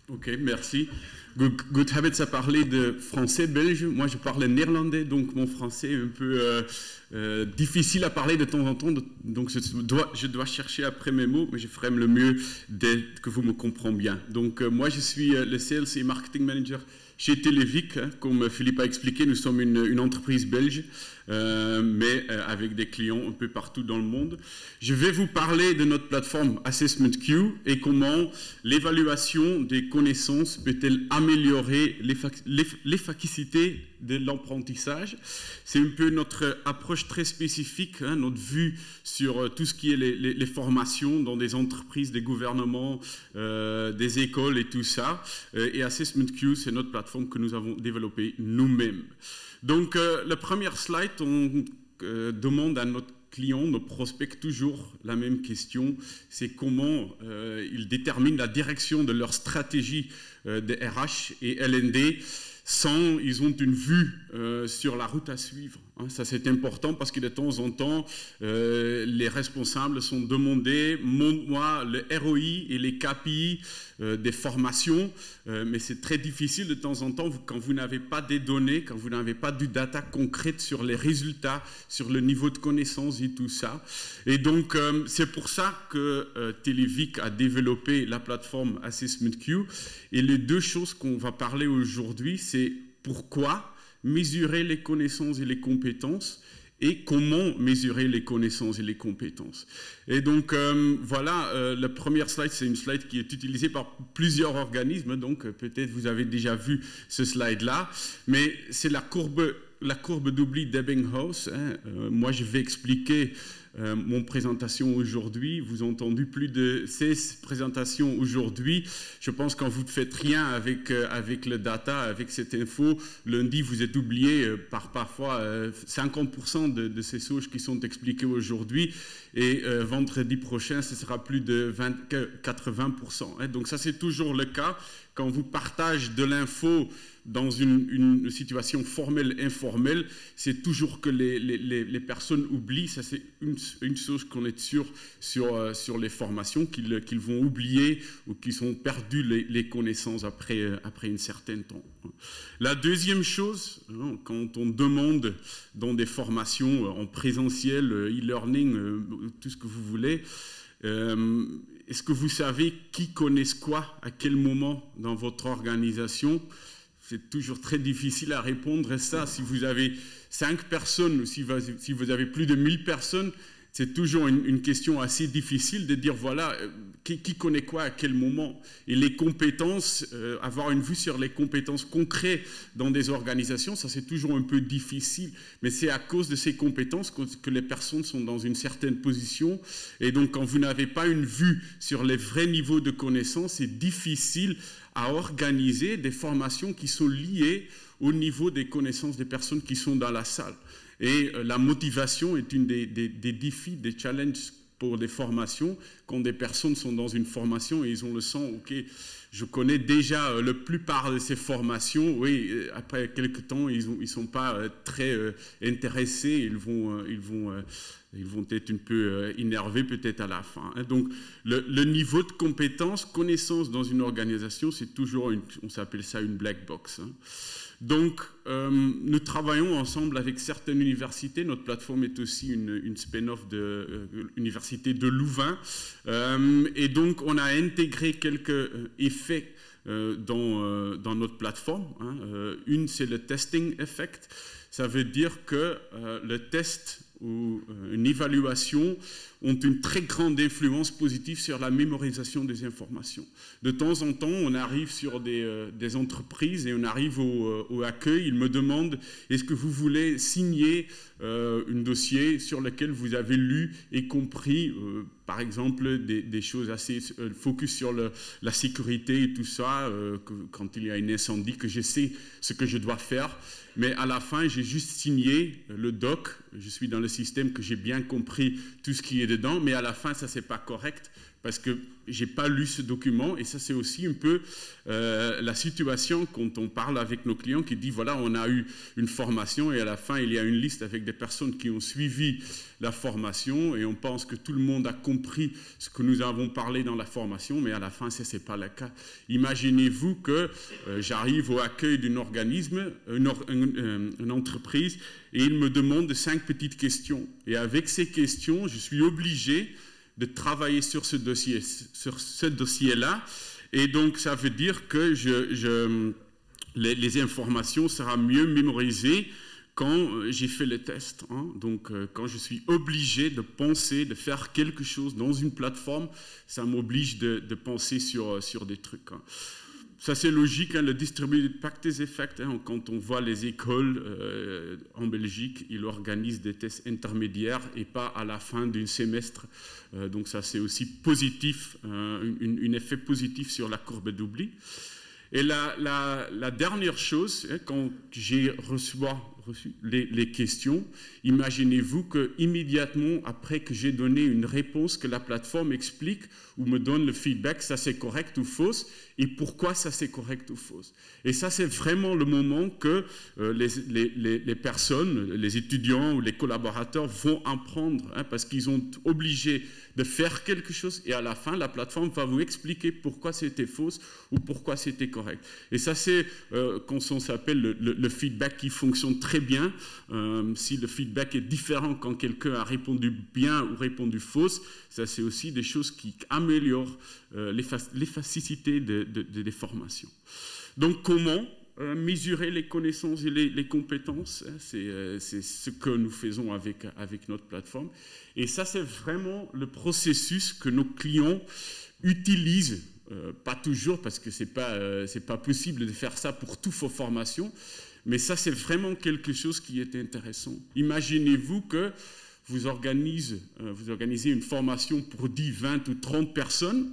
Ok, merci. Good Habits a parlé de français belge. Moi, je parle néerlandais, donc mon français est un peu difficile à parler de temps en temps. Donc, je dois chercher après mes mots, mais je ferai le mieux dès que vous me comprenez bien. Donc, moi, je suis le Sales et Marketing Manager chez Televic. Comme Philippe a expliqué, nous sommes une entreprise belge, mais avec des clients un peu partout dans le monde. Je vais vous parler de notre plateforme Assessment Q et comment l'évaluation des connaissances peut-elle améliorer l'efficacité de l'apprentissage. C'est un peu notre approche très spécifique, notre vue sur tout ce qui est les formations dans des entreprises, des gouvernements, des écoles et tout ça. Et Assessment Q, c'est notre plateforme que nous avons développée nous-mêmes. Donc, la première slide, on demande à notre client, nos prospects, toujours la même question, c'est comment ils déterminent la direction de leur stratégie de RH et L&D sans ils ont une vue sur la route à suivre. Ça, c'est important parce que de temps en temps, les responsables sont demandés, montre-moi le ROI et les KPI des formations, mais c'est très difficile de temps en temps quand vous n'avez pas des données, quand vous n'avez pas du data concrète sur les résultats, sur le niveau de connaissance et tout ça. Et donc, c'est pour ça que Televic a développé la plateforme Assessment Q. Et les deux choses qu'on va parler aujourd'hui, c'est pourquoi mesurer les connaissances et les compétences et comment mesurer les connaissances et les compétences. Et donc, voilà, la première slide, c'est une slide qui est utilisée par plusieurs organismes, donc peut-être vous avez déjà vu ce slide-là, mais c'est la courbe d'oubli d'Ebbinghaus. Moi, je vais expliquer mon présentation aujourd'hui. Vous avez entendu plus de 16 présentations aujourd'hui. Je pense que quand vous ne faites rien avec le data, avec cette info, lundi, vous êtes oublié par parfois 50% de ces choses qui sont expliquées aujourd'hui. Et vendredi prochain, ce sera plus de 80%. Donc ça, c'est toujours le cas. Quand vous partagez de l'info dans une situation formelle, informelle, c'est toujours que les personnes oublient. Ça, c'est une chose qu'on est sûr sur les formations, qu'ils vont oublier ou qu'ils ont perdu les connaissances après un certain temps. La deuxième chose, quand on demande dans des formations en présentiel, e-learning, tout ce que vous voulez, est-ce que vous savez qui connaît quoi à quel moment dans votre organisation? C'est toujours très difficile à répondre à ça. Si vous avez 5 personnes ou si vous avez plus de 1000 personnes, c'est toujours une question assez difficile de dire, voilà, qui connaît quoi à quel moment. Et les compétences, avoir une vue sur les compétences concrètes dans des organisations, ça c'est toujours un peu difficile. Mais c'est à cause de ces compétences que les personnes sont dans une certaine position. Et donc, quand vous n'avez pas une vue sur les vrais niveaux de connaissances, c'est difficile à organiser des formations qui sont liées au niveau des connaissances des personnes qui sont dans la salle. Et la motivation est une des défis, des challenges pour des formations. Quand des personnes sont dans une formation et ils ont le sens, ok, je connais déjà la plupart de ces formations, oui, après quelques temps, ils sont pas très intéressés, ils vont être un peu énervés peut-être à la fin. Donc, le niveau de compétence, connaissance dans une organisation, c'est toujours, on s'appelle ça une black box. Donc, nous travaillons ensemble avec certaines universités. Notre plateforme est aussi une spin-off de l'université de Louvain. Et donc, on a intégré quelques effets dans notre plateforme. Une, c'est le testing effect. Ça veut dire que le test ou une évaluation ont une très grande influence positive sur la mémorisation des informations. De temps en temps, on arrive sur des entreprises et on arrive au accueil, ils me demandent est-ce que vous voulez signer un dossier sur lequel vous avez lu et compris, par exemple, des choses assez focus sur la sécurité et tout ça, quand il y a un incendie, que je sais ce que je dois faire. Mais à la fin, j'ai juste signé le doc je suis dans le système, que j'ai bien compris tout ce qui est dedans, mais à la fin, ça, c'est pas correct parce que j'ai pas lu ce document. Et ça, c'est aussi un peu la situation quand on parle avec nos clients qui dit, voilà, on a eu une formation et à la fin, il y a une liste avec des personnes qui ont suivi la formation et on pense que tout le monde a compris ce que nous avons parlé dans la formation, mais à la fin, ça, c'est pas le cas. Imaginez-vous que j'arrive au accueil d'un organisme, une entreprise, et il me demande 5 petites questions. Et avec ces questions, je suis obligé de travailler sur ce dossier-là. Et donc, ça veut dire que les informations seront mieux mémorisées quand j'ai fait le test. Hein. Donc, quand je suis obligé de penser, de faire quelque chose dans une plateforme, ça m'oblige de penser sur des trucs. Hein. Ça, c'est logique, hein, le Distributed Practice Effect. Hein, quand on voit les écoles en Belgique, ils organisent des tests intermédiaires et pas à la fin d'un semestre. Donc, ça, c'est aussi positif, un effet positif sur la courbe d'oubli. Et la dernière chose, hein, quand j'ai reçu les questions, imaginez-vous qu'immédiatement après que j'ai donné une réponse, que la plateforme explique ou me donne le feedback, ça c'est correct ou fausse, et pourquoi ça c'est correct ou fausse. Et ça c'est vraiment le moment que les personnes, les étudiants ou les collaborateurs vont apprendre, hein, parce qu'ils sont obligés de faire quelque chose et à la fin, la plateforme va vous expliquer pourquoi c'était fausse ou pourquoi c'était correct. Et ça, c'est quand on s'appelle le feedback qui fonctionne très bien. Si le feedback est différent quand quelqu'un a répondu bien ou répondu fausse, ça, c'est aussi des choses qui améliorent l'efficacité des formations. Donc, comment mesurer les connaissances et les compétences, hein, c'est ce que nous faisons avec notre plateforme. Et ça, c'est vraiment le processus que nos clients utilisent, pas toujours, parce que c'est pas possible de faire ça pour toutes vos formations, mais ça, c'est vraiment quelque chose qui est intéressant. Imaginez-vous que vous organisez une formation pour 10, 20 ou 30 personnes,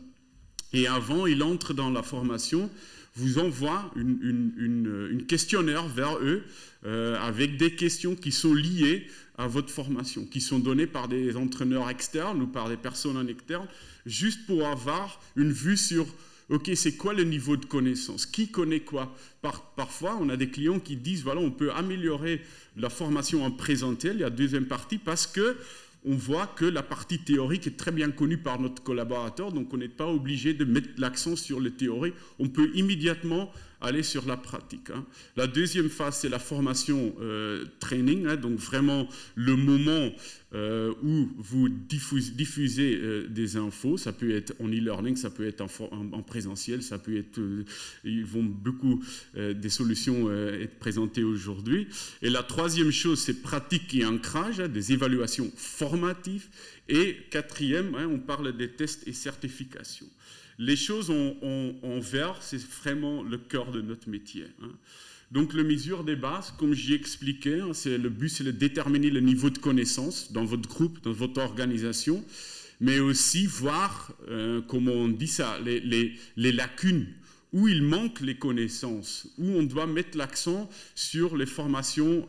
et avant, ils entrent dans la formation, vous envoie une questionnaire vers eux avec des questions qui sont liées à votre formation, qui sont données par des entraîneurs externes ou par des personnes en externe, juste pour avoir une vue sur, OK, c'est quoi le niveau de connaissance? Qui connaît quoi? Parfois, on a des clients qui disent, voilà, on peut améliorer la formation en présentiel, il y a deuxième partie, parce que on voit que la partie théorique est très bien connue par notre collaborateur, donc on n'est pas obligé de mettre l'accent sur la théorie, on peut immédiatement aller sur la pratique. Hein. La deuxième phase, c'est la formation training, hein, donc vraiment le moment où vous diffusez des infos, ça peut être en e-learning, ça peut être en présentiel, ça peut être, ils vont beaucoup des solutions être présentées aujourd'hui. Et la troisième chose, c'est pratique et ancrage, hein, des évaluations formatives. Et quatrième, hein, on parle des tests et certifications. Les choses en vert, c'est vraiment le cœur de notre métier. Hein. Donc, la mesure des bases, comme j'y expliquais, hein, le but, c'est de déterminer le niveau de connaissance dans votre groupe, dans votre organisation, mais aussi voir, comment on dit ça, les lacunes, où il manque les connaissances, où on doit mettre l'accent sur les formations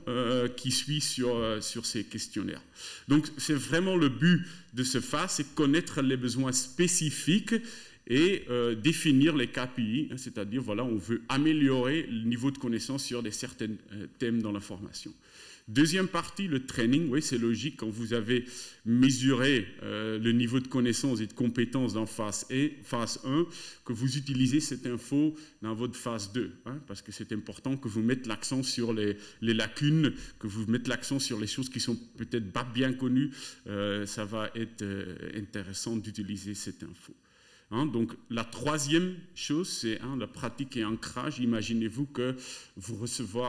qui suivent sur ces questionnaires. Donc, c'est vraiment le but de ce phase, c'est connaître les besoins spécifiques et définir les KPI, c'est-à-dire, voilà, on veut améliorer le niveau de connaissance sur certains thèmes dans la formation. Deuxième partie, le training, oui, c'est logique, quand vous avez mesuré le niveau de connaissance et de compétences dans phase 1, que vous utilisez cette info dans votre phase 2, hein, parce que c'est important que vous mettez l'accent sur les lacunes, que vous mettez l'accent sur les choses qui sont peut-être pas bien connues, ça va être intéressant d'utiliser cette info. Hein, donc, la troisième chose, c'est la pratique et ancrage. Imaginez-vous que vous recevez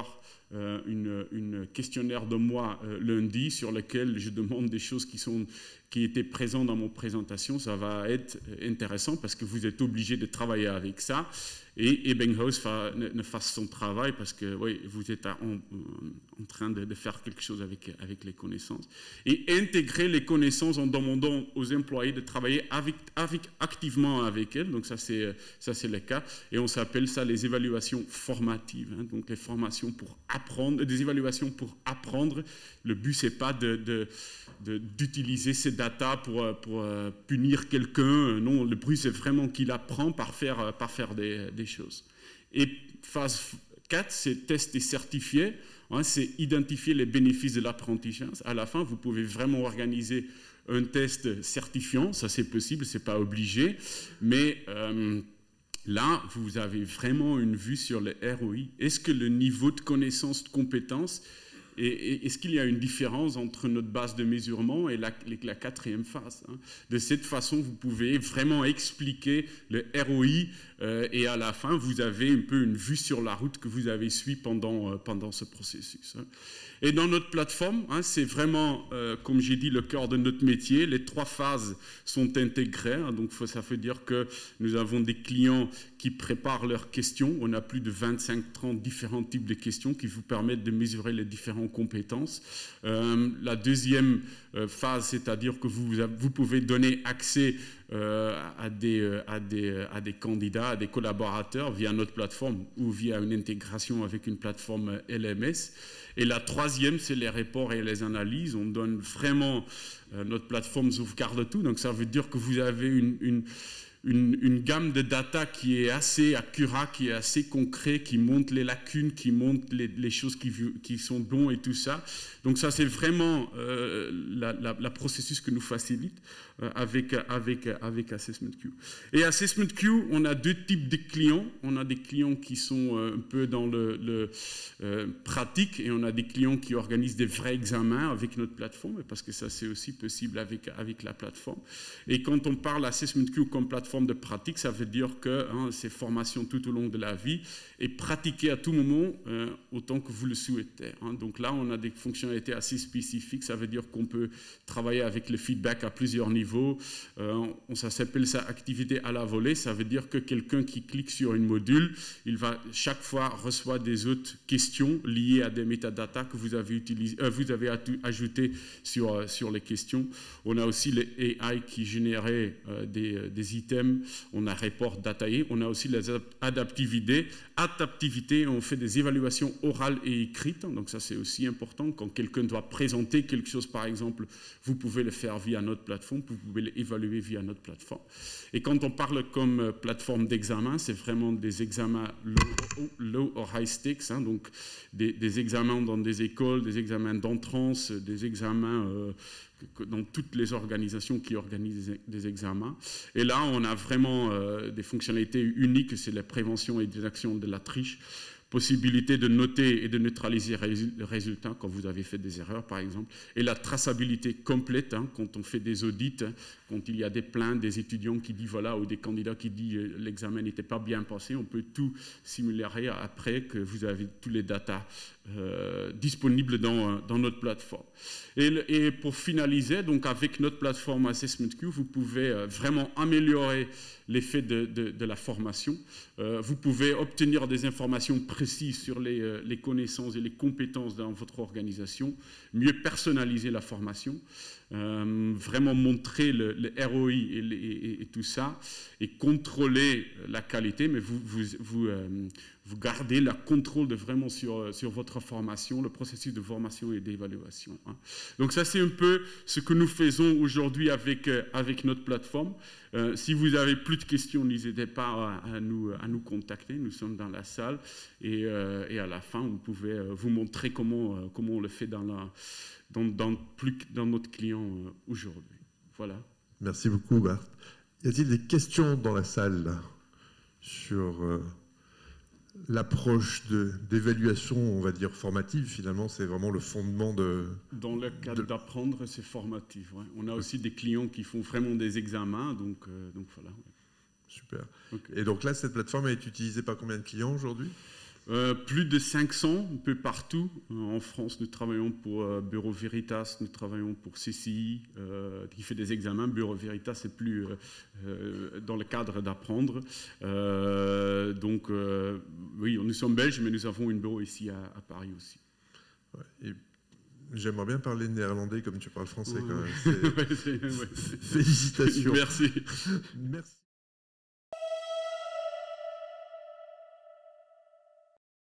une questionnaire de moi lundi sur lequel je demande des choses qui sont qui était présent dans mon présentation, ça va être intéressant parce que vous êtes obligé de travailler avec ça. Et Ebbinghaus ne fasse son travail parce que oui, vous êtes en train de faire quelque chose avec les connaissances. Et intégrer les connaissances en demandant aux employés de travailler activement avec elles. Donc ça c'est le cas. Et on s'appelle ça les évaluations formatives. Hein. Donc les formations pour apprendre, des évaluations pour apprendre. Le but c'est pas d'utiliser ces data pour punir quelqu'un. Non, le but c'est vraiment qu'il apprend par faire des choses. Et phase 4, c'est tester certifié. Hein, c'est identifier les bénéfices de l'apprentissage. À la fin, vous pouvez vraiment organiser un test certifiant. Ça, c'est possible, c'est pas obligé. Mais là, vous avez vraiment une vue sur le ROI. Est-ce que le niveau de connaissance, de compétence, et est-ce qu'il y a une différence entre notre base de mesurement et la quatrième phase, hein? De cette façon, vous pouvez vraiment expliquer le ROI et à la fin, vous avez un peu une vue sur la route que vous avez suivie pendant ce processus. Hein. Et dans notre plateforme, hein, c'est vraiment, comme j'ai dit, le cœur de notre métier. Les 3 phases sont intégrées. Hein, donc, ça veut dire que nous avons des clients qui préparent leurs questions. On a plus de 25-30 différents types de questions qui vous permettent de mesurer les différentes compétences. La deuxième phase, c'est-à-dire que vous pouvez donner accès à des candidats, à des collaborateurs via notre plateforme ou via une intégration avec une plateforme LMS. Et la troisième, c'est les reports et les analyses. On donne vraiment, notre plateforme sauvegarde tout. Donc ça veut dire que vous avez une gamme de data qui est assez accurate, qui est assez concret, qui montre les lacunes, qui montre les choses qui sont bonnes et tout ça. Donc ça, c'est vraiment la processus que nous facilite avec Assessment Queue. Et Assessment Queue, on a 2 types de clients. On a des clients qui sont un peu dans le pratique et on a des clients qui organisent des vrais examens avec notre plateforme parce que ça, c'est aussi possible avec la plateforme. Et quand on parle Assessment Queue comme plateforme de pratique, ça veut dire que c'est formation tout au long de la vie et pratiquer à tout moment autant que vous le souhaitez. Hein. Donc là, on a des fonctionnalités assez spécifiques. Ça veut dire qu'on peut travailler avec le feedback à plusieurs niveaux. Ça s'appelle ça activité à la volée. Ça veut dire que quelqu'un qui clique sur une module, il va chaque fois recevoir des autres questions liées à des métadatas que vous avez ajoutés sur les questions. On a aussi les AI qui généraient des items. On a report dataillé. On a aussi les adaptivités. On fait des évaluations orales et écrites. Donc ça, c'est aussi important. Quand quelqu'un doit présenter quelque chose, par exemple, vous pouvez le faire via notre plateforme, vous pouvez l'évaluer via notre plateforme. Et quand on parle comme plateforme d'examen, c'est vraiment des examens low or high stakes, hein, donc des examens dans des écoles, des examens d'entrance, des examens dans toutes les organisations qui organisent des examens. Et là, on a vraiment des fonctionnalités uniques, c'est la prévention et détection de la triche, possibilité de noter et de neutraliser le résultat quand vous avez fait des erreurs, par exemple, et la traçabilité complète, hein, quand on fait des audits, hein, quand il y a des plaintes, des étudiants qui disent voilà, ou des candidats qui disent l'examen n'était pas bien passé, on peut tout simuler après que vous avez tous les datas disponibles dans notre plateforme. Et pour finaliser, donc avec notre plateforme Assessment Queue, vous pouvez vraiment améliorer l'effet de la formation. Vous pouvez obtenir des informations précises sur les connaissances et les compétences dans votre organisation, mieux personnaliser la formation, vraiment montrer le ROI et tout ça, et contrôler la qualité, mais vous gardez le contrôle vraiment sur votre formation, le processus de formation et d'évaluation. Hein. Donc ça, c'est un peu ce que nous faisons aujourd'hui avec notre plateforme. Si vous avez plus de questions, n'hésitez pas à nous contacter. Nous sommes dans la salle et à la fin, vous pouvez vous montrer comment on le fait dans notre client aujourd'hui. Voilà. Merci beaucoup, Bart. Y a-t-il des questions dans la salle sur l'approche d'évaluation, on va dire, formative? Finalement, c'est vraiment le fondement de... Dans le cadre d'apprendre, c'est formatif. Ouais. On a aussi des clients qui font vraiment des examens, donc voilà. Ouais. Super. Okay. Et donc là, cette plateforme est utilisée par combien de clients aujourd'hui? Plus de 500, un peu partout. En France, nous travaillons pour Bureau Veritas, nous travaillons pour CCI, qui fait des examens. Bureau Veritas, c'est plus dans le cadre d'apprendre. Oui, nous sommes belges, mais nous avons un bureau ici à Paris aussi. Ouais, j'aimerais bien parler néerlandais comme tu parles français quand même. Ouais, Félicitations. Merci. Merci.